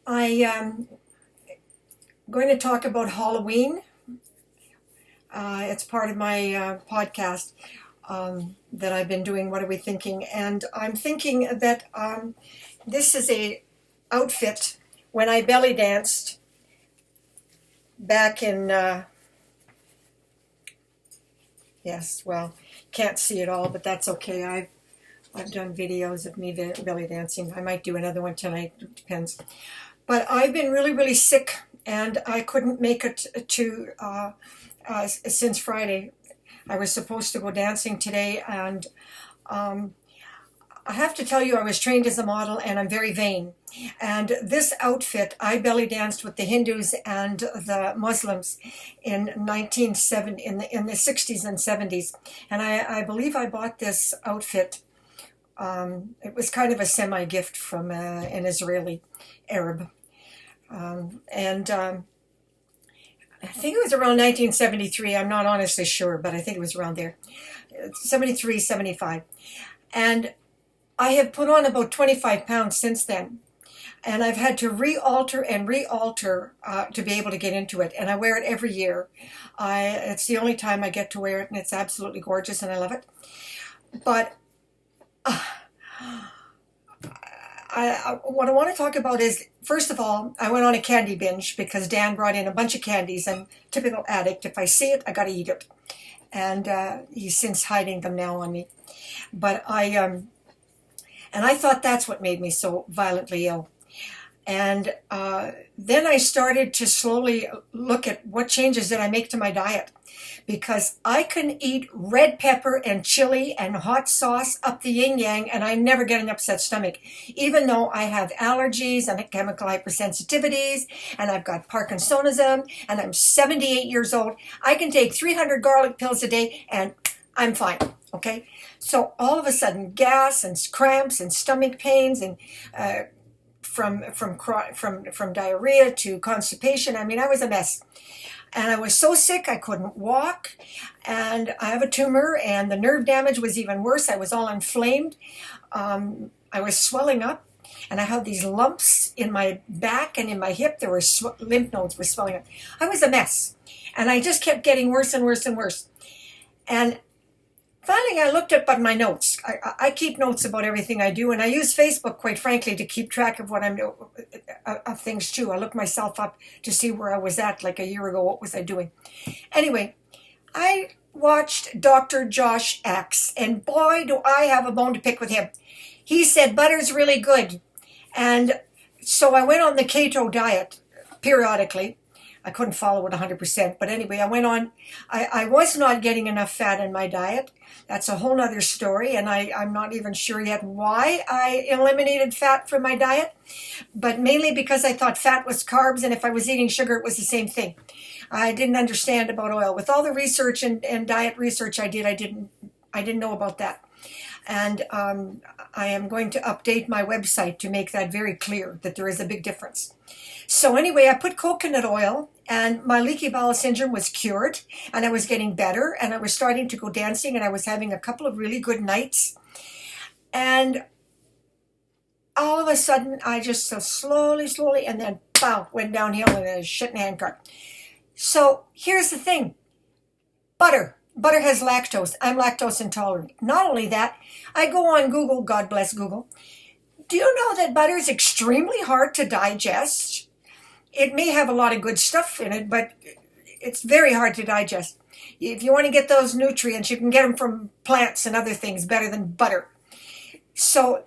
I am going to talk about Halloween. It's part of my podcast that I've been doing. What are we thinking? And I'm thinking that this is a outfit when I belly danced back in. Yes, well, can't see it all, but that's okay. I've done videos of me belly dancing. I might do another one tonight. It depends. But I've been really sick, and I couldn't make it to since Friday. I was supposed to go dancing today, and um, I have to tell you, I was trained as a model, and I'm very vain. And this outfit, I belly danced with the Hindus and the Muslims in 1970, in the 60s and 70s, and I believe I bought this outfit. It was kind of a semi-gift from an Israeli Arab. And I think it was around 1973. I'm not honestly sure, but I think it was around there. 73, 75. And I have put on about 25 pounds since then. And I've had to re-alter and re-alter to be able to get into it. And I wear it every year. It's the only time I get to wear it, and it's absolutely gorgeous, and I love it. But what I want to talk about is, first of all, I went on a candy binge because Dan brought in a bunch of candies, and typical addict, if I see it, I got to eat it. And he's since hiding them now on me. But and I thought that's what made me so violently ill. And then I started to slowly look at what changes did I make to my diet. Because I can eat red pepper and chili and hot sauce up the yin-yang, and I never get an upset stomach. Even though I have allergies and chemical hypersensitivities, and I've got Parkinsonism, and I'm 78 years old, I can take 300 garlic pills a day, and I'm fine. Okay? So all of a sudden, gas and cramps and stomach pains and from diarrhea to constipation. I mean, I was a mess. And I was so sick I couldn't walk. And I have a tumor, and the nerve damage was even worse. I was all inflamed. I was swelling up, and I had these lumps in my back and in my hip. There were lymph nodes were swelling up. I was a mess. And I just kept getting worse and worse and worse. And finally, I looked up on my notes. I keep notes about everything I do, and I use Facebook, quite frankly, to keep track of what I'm doing, of things too. I look myself up to see where I was at like a year ago. What was I doing? Anyway, I watched Dr. Josh Axe, and boy, do I have a bone to pick with him. He said butter's really good, and so I went on the keto diet periodically. I couldn't follow it 100%, but anyway, I went on. I was not getting enough fat in my diet. That's a whole other story, and I'm not even sure yet why I eliminated fat from my diet, but mainly because I thought fat was carbs, and if I was eating sugar, it was the same thing. I didn't understand about oil. With all the research and diet research I did, I didn't know about that. And I am going to update my website to make that very clear, that there is a big difference. So anyway, I put coconut oil, and my leaky bowel syndrome was cured, and I was getting better, and I was starting to go dancing, and I was having a couple of really good nights. And all of a sudden, I just so slowly, and then, pow, went downhill in a shit handcart. So here's the thing. Butter. Butter has lactose. I'm lactose intolerant. Not only that, I go on Google, God bless Google. Do you know that butter is extremely hard to digest? It may have a lot of good stuff in it, but it's very hard to digest. If you want to get those nutrients, you can get them from plants and other things better than butter. So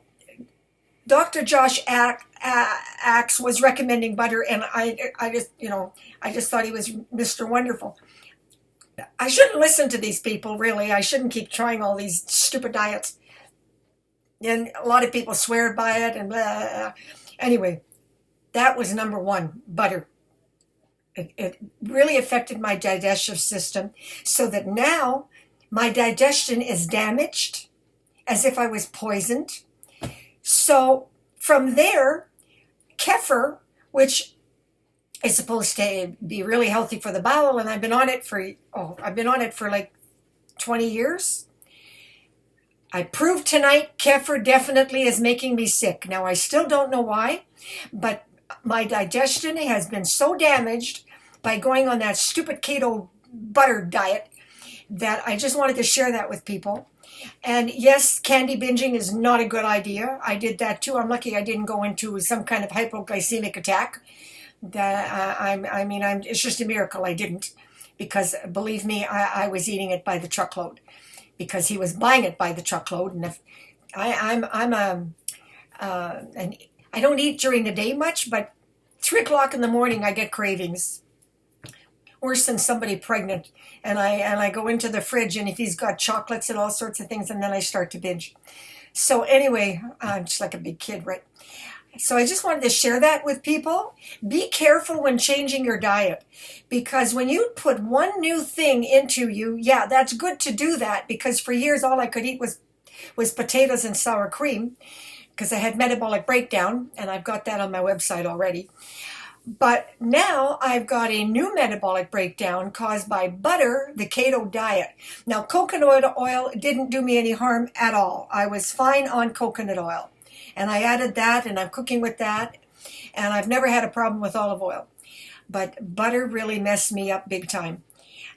Dr. Josh Axe was recommending butter, and I just thought he was Mr. Wonderful. I shouldn't listen to these people, really. I shouldn't keep trying all these stupid diets. And a lot of people swear by it, and blah, blah, blah. Anyway, that was number one, butter. It really affected my digestive system, so that now my digestion is damaged, as if I was poisoned. So from there, kefir, which is supposed to be really healthy for the bowel, and I've been on it for like 20 years. I proved tonight kefir definitely is making me sick. Now, I still don't know why, but my digestion has been so damaged by going on that stupid keto butter diet that I just wanted to share that with people. And yes, candy binging is not a good idea. I did that too. I'm lucky I didn't go into some kind of hypoglycemic attack. It's just a miracle I didn't, because believe me, I was eating it by the truckload, because he was buying it by the truckload. And if and I don't eat during the day much, but 3 o'clock in the morning I get cravings, worse than somebody pregnant. And I go into the fridge, and if he's got chocolates and all sorts of things, and then I start to binge. So anyway, I'm just like a big kid, right? So I just wanted to share that with people. Be careful when changing your diet, because when you put one new thing into you, yeah, that's good to do that, because for years all I could eat was potatoes and sour cream, because I had metabolic breakdown, and I've got that on my website already. But now I've got a new metabolic breakdown caused by butter, the keto diet. Now, coconut oil didn't do me any harm at all. I was fine on coconut oil. And I added that, and I'm cooking with that. And I've never had a problem with olive oil. But butter really messed me up big time.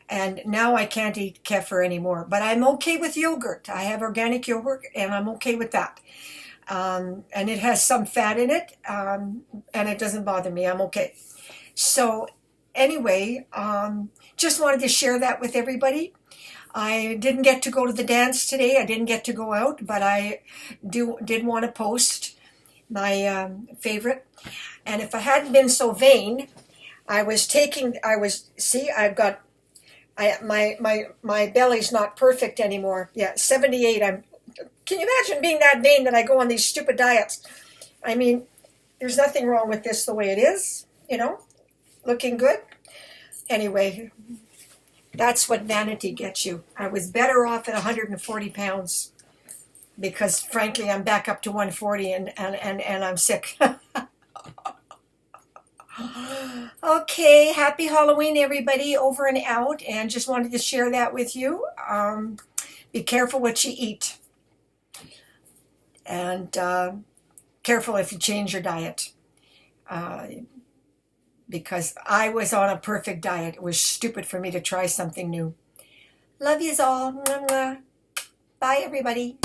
And now I can't eat kefir anymore. But I'm okay with yogurt. I have organic yogurt, and I'm okay with that. And it has some fat in it, and it doesn't bother me. I'm okay. So anyway, just wanted to share that with everybody. I didn't get to go to the dance today. I didn't get to go out, but I did want to post my favorite. And if I hadn't been so vain, my belly's not perfect anymore. Yeah, 78. Can you imagine being that vain that I go on these stupid diets? I mean, there's nothing wrong with this the way it is, looking good. Anyway, that's what vanity gets you. I was better off at 140 pounds, because frankly, I'm back up to 140, and I'm sick. Okay, happy Halloween, everybody, over and out, and just wanted to share that with you. Be careful what you eat. And careful if you change your diet, because I was on a perfect diet. It was stupid for me to try something new. Love yous all. Bye, everybody.